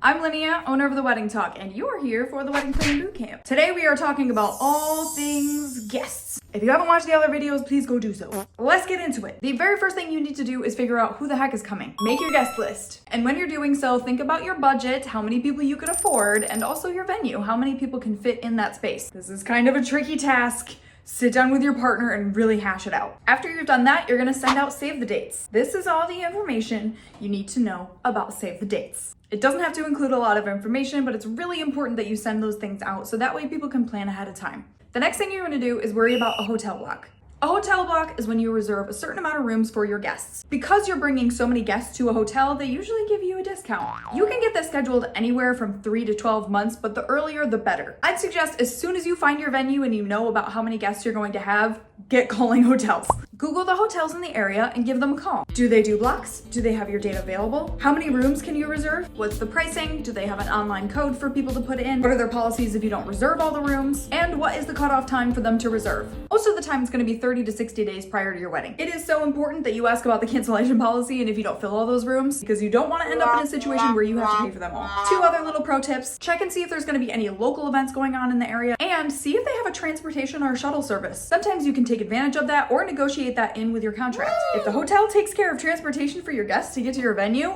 I'm Linnea, owner of The Wedding Talk, and you're here for the Wedding Planning Bootcamp. Today we are talking about all things guests. If you haven't watched the other videos, please go do so. Let's get into it. The very first thing you need to do is figure out who the heck is coming. Make your guest list. And when you're doing so, think about your budget, how many people you can afford, and also your venue, how many people can fit in that space. This is kind of a tricky task. Sit down with your partner and really hash it out. After you've done that, you're gonna send out save the dates. This is all the information you need to know about save the dates. It doesn't have to include a lot of information, but it's really important that you send those things out so that way people can plan ahead of time. The next thing you're gonna do is worry about a hotel block. A hotel block is when you reserve a certain amount of rooms for your guests. Because you're bringing so many guests to a hotel, they usually give you a discount. You can get this scheduled anywhere from 3 to 12 months, but the earlier the better. I'd suggest as soon as you find your venue and you know about how many guests you're going to have, get calling hotels. Google the hotels in the area and give them a call. Do they do blocks? Do they have your date available? How many rooms can you reserve? What's the pricing? Do they have an online code for people to put in? What are their policies if you don't reserve all the rooms? And what is the cutoff time for them to reserve? Most of the time it's going to be 30 to 60 days prior to your wedding. It is so important that you ask about the cancellation policy and if you don't fill all those rooms, because you don't want to end up in a situation where you have to pay for them all. 2 other little pro tips. Check and see if there's going to be any local events going on in the area, and see if they have a transportation or a shuttle service. Sometimes you can take advantage of that or negotiate that in with your contract. If the hotel takes care of transportation for your guests to get to your venue,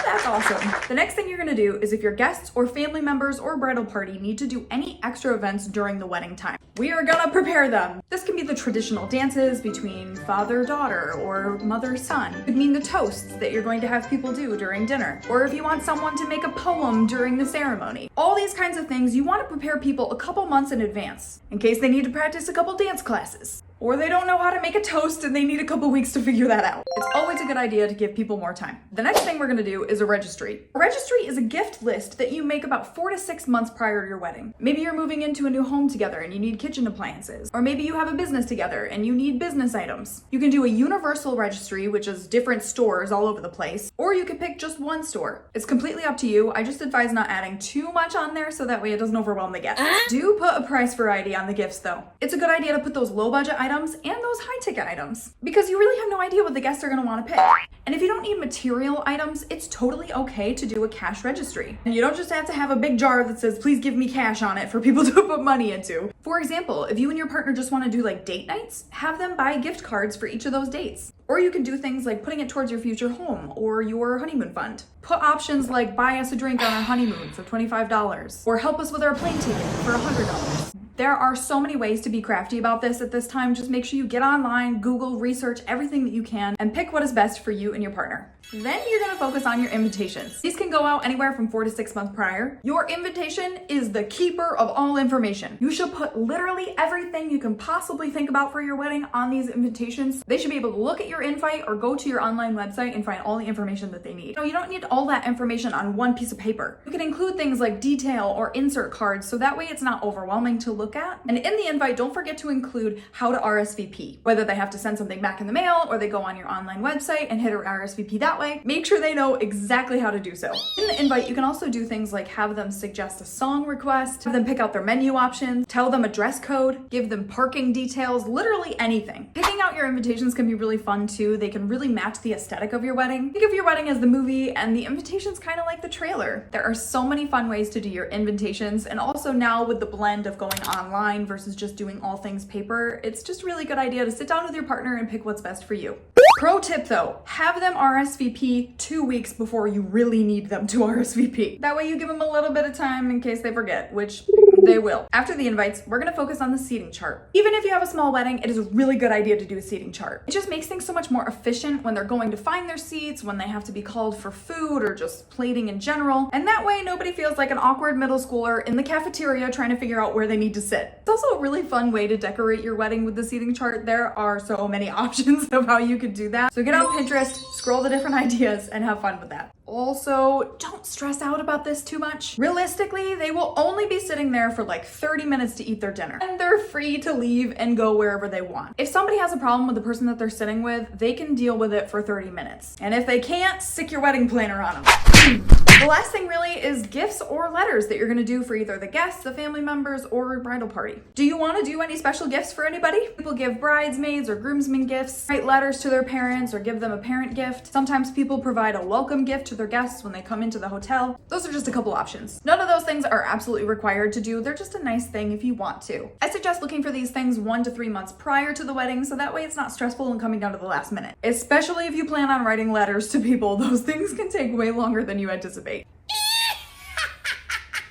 that's awesome. The next thing you're going to do is if your guests or family members or bridal party need to do any extra events during the wedding time, we are gonna prepare them. This can be the traditional dances between father-daughter or mother-son. It could mean the toasts that you're going to have people do during dinner, or if you want someone to make a poem during the ceremony. All these kinds of things, you want to prepare people a couple months in advance in case they need to practice a couple dance classes, or they don't know how to make a toast and they need a couple weeks to figure that out. It's always a good idea to give people more time. The next thing we're gonna do is a registry. A registry is a gift list that you make about 4 to 6 months prior to your wedding. Maybe you're moving into a new home together and you need kitchen appliances, or maybe you have a business together and you need business items. You can do a universal registry, which is different stores all over the place, or you can pick just one store. It's completely up to you. I just advise not adding too much on there so that way it doesn't overwhelm the guests. Do put a price variety on the gifts though. It's a good idea to put those low budget items and those high ticket items, because you really have no idea what the guests are going to want to pick. And if you don't need material items, it's totally okay to do a cash registry. And you don't just have to have a big jar that says, please give me cash on it for people to put money into. For example, if you and your partner just want to do like date nights, have them buy gift cards for each of those dates. Or you can do things like putting it towards your future home or your honeymoon fund. Put options like buy us a drink on our honeymoon for $25, or help us with our plane ticket for $100. There are so many ways to be crafty about this at this time. Just make sure you get online, Google, research everything that you can, and pick what is best for you and your partner. Then you're gonna focus on your invitations. These can go out anywhere from 4 to 6 months prior. Your invitation is the keeper of all information. You should put literally everything you can possibly think about for your wedding on these invitations. They should be able to look at your invite or go to your online website and find all the information that they need. No, you don't need all that information on one piece of paper. You can include things like detail or insert cards so that way it's not overwhelming to look at. And in the invite, don't forget to include how to RSVP, whether they have to send something back in the mail or they go on your online website and hit a RSVP that way. Make sure they know exactly how to do so. In the invite, you can also do things like have them suggest a song request, have them pick out their menu options, tell them a dress code, give them parking details, literally anything. Picking out your invitations can be really fun too. They can really match the aesthetic of your wedding. Think of your wedding as the movie and the invitation's kind of like the trailer. There are so many fun ways to do your invitations, and also now with the blend of going online versus just doing all things paper, it's just a really good idea to sit down with your partner and pick what's best for you. Pro tip though, have them RSVP 2 weeks before you really need them to RSVP. That way you give them a little bit of time in case they forget, which they will. After the invites, we're gonna focus on the seating chart. Even if you have a small wedding, it is a really good idea to do a seating chart. It just makes things so much more efficient when they're going to find their seats, when they have to be called for food or just plating in general. And that way nobody feels like an awkward middle schooler in the cafeteria trying to figure out where they need to sit. It's also a really fun way to decorate your wedding with the seating chart. There are so many options of how you could do that. So get on Pinterest, scroll the different ideas, and have fun with that. Also, don't stress out about this too much. Realistically, they will only be sitting there for like 30 minutes to eat their dinner, and they're free to leave and go wherever they want. If somebody has a problem with the person that they're sitting with, they can deal with it for 30 minutes. And if they can't, stick your wedding planner on them. The last thing really is gifts or letters that you're gonna do for either the guests, the family members, or your bridal party. Do you wanna do any special gifts for anybody? People give bridesmaids or groomsmen gifts, write letters to their parents, or give them a parent gift. Sometimes people provide a welcome gift to their guests when they come into the hotel. Those are just a couple options. None of those things are absolutely required to do. They're just a nice thing if you want to. I suggest looking for these things 1 to 3 months prior to the wedding, so that way it's not stressful and coming down to the last minute. Especially if you plan on writing letters to people, those things can take way longer than you anticipate.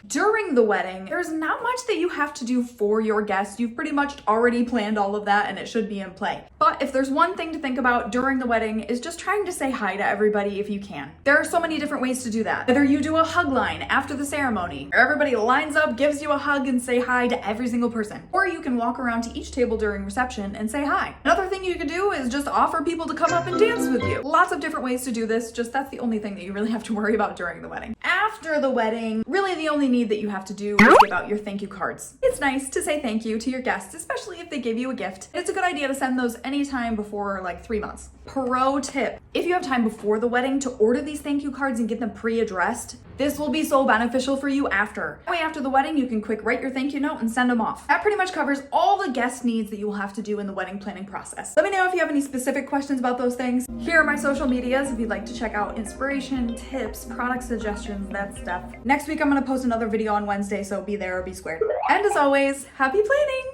During the wedding, there's not much that you have to do for your guests. You've pretty much already planned all of that and it should be in play. But if there's one thing to think about during the wedding is just trying to say hi to everybody if you can. There are so many different ways to do that. Whether you do a hug line after the ceremony, or everybody lines up, gives you a hug and say hi to every single person. Or you can walk around to each table during reception and say hi. Another thing you could do is just offer people to come up and dance with you. Lots of different ways to do this, just that's the only thing that you really have to worry about during the wedding. After the wedding, really the only need that you have to do is give out your thank you cards. It's nice to say thank you to your guests, especially if they give you a gift. It's a good idea to send those anytime before like 3 months. Pro tip, if you have time before the wedding to order these thank you cards and get them pre-addressed, this will be so beneficial for you after. That way after the wedding, you can quick write your thank you note and send them off. That pretty much covers all the guest needs that you will have to do in the wedding planning process. Let me know if you have any specific questions about those things. Here are my social medias if you'd like to check out inspiration, tips, product suggestions, that stuff. Next week, I'm gonna post another video on Wednesday, so be there or be squared. And as always, happy planning!